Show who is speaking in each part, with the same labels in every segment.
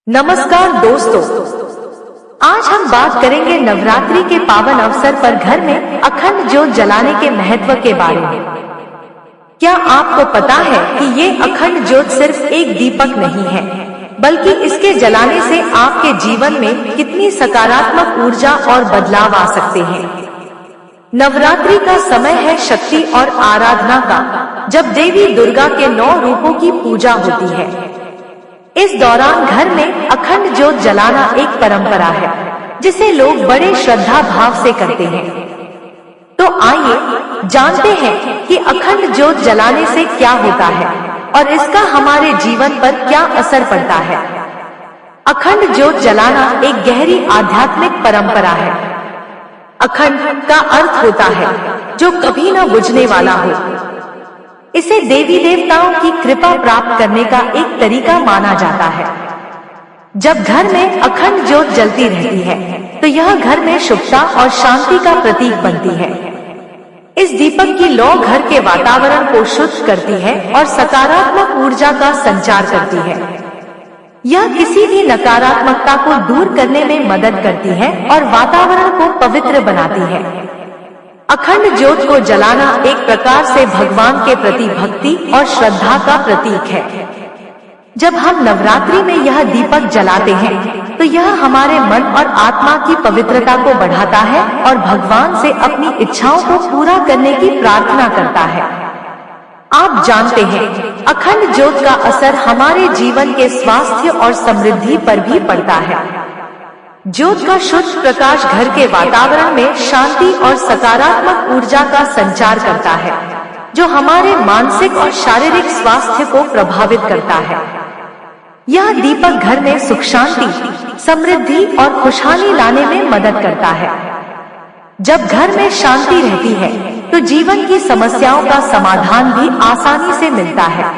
Speaker 1: नमस्कार दोस्तों, आज हम बात करेंगे नवरात्रि के पावन अवसर पर घर में अखंड ज्योत जलाने के महत्व के बारे में। क्या आपको पता है कि ये अखंड ज्योत सिर्फ एक दीपक नहीं है, बल्कि इसके जलाने से आपके जीवन में कितनी सकारात्मक ऊर्जा और बदलाव आ सकते हैं। नवरात्रि का समय है शक्ति और आराधना का, जब देवी दुर्गा के 9 रूपों की पूजा होती है। इस दौरान घर में अखंड ज्योत जलाना एक परंपरा है, जिसे लोग बड़े श्रद्धा भाव से करते हैं। तो आइए जानते हैं कि अखंड ज्योत जलाने से क्या होता है और इसका हमारे जीवन पर क्या असर पड़ता है। अखंड ज्योत जलाना एक गहरी आध्यात्मिक परंपरा है। अखंड का अर्थ होता है जो कभी न बुझने वाला हो। इसे देवी देवताओं की कृपा प्राप्त करने का एक तरीका माना जाता है। जब घर में अखंड ज्योत जलती रहती है, तो यह घर में शुभता और शांति का प्रतीक बनती है। इस दीपक की लौ घर के वातावरण को शुद्ध करती है और सकारात्मक ऊर्जा का संचार करती है। यह किसी भी नकारात्मकता को दूर करने में मदद करती है और वातावरण को पवित्र बनाती है। अखंड ज्योत को जलाना एक प्रकार से भगवान के प्रति भक्ति और श्रद्धा का प्रतीक है। जब हम नवरात्रि में यह दीपक जलाते हैं, तो यह हमारे मन और आत्मा की पवित्रता को बढ़ाता है और भगवान से अपनी इच्छाओं को पूरा करने की प्रार्थना करता है। आप जानते हैं, अखंड ज्योत का असर हमारे जीवन के स्वास्थ्य और समृद्धि पर भी पड़ता है। ज्योत का शुद्ध प्रकाश घर के वातावरण में शांति और सकारात्मक ऊर्जा का संचार करता है, जो हमारे मानसिक और शारीरिक स्वास्थ्य को प्रभावित करता है। यह दीपक घर में सुख शांति, समृद्धि और खुशहाली लाने में मदद करता है। जब घर में शांति रहती है, तो जीवन की समस्याओं का समाधान भी आसानी से मिलता है।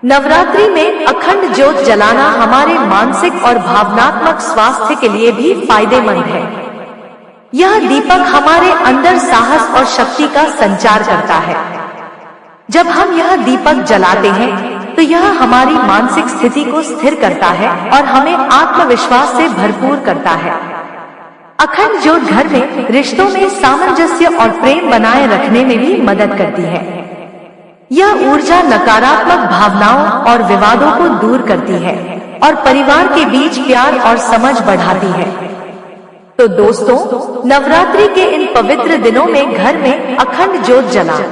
Speaker 1: नवरात्रि में अखंड ज्योत जलाना हमारे मानसिक और भावनात्मक स्वास्थ्य के लिए भी फायदेमंद है। यह दीपक हमारे अंदर साहस और शक्ति का संचार करता है। जब हम यह दीपक जलाते हैं, तो यह हमारी मानसिक स्थिति को स्थिर करता है और हमें आत्मविश्वास से भरपूर करता है। अखंड ज्योत घर में रिश्तों में सामंजस्य और प्रेम बनाए रखने में भी मदद करती है। यह ऊर्जा नकारात्मक भावनाओं और विवादों को दूर करती है और परिवार के बीच प्यार और समझ बढ़ाती है। तो दोस्तों, नवरात्रि के इन पवित्र दिनों में घर में अखंड ज्योत जलाएं।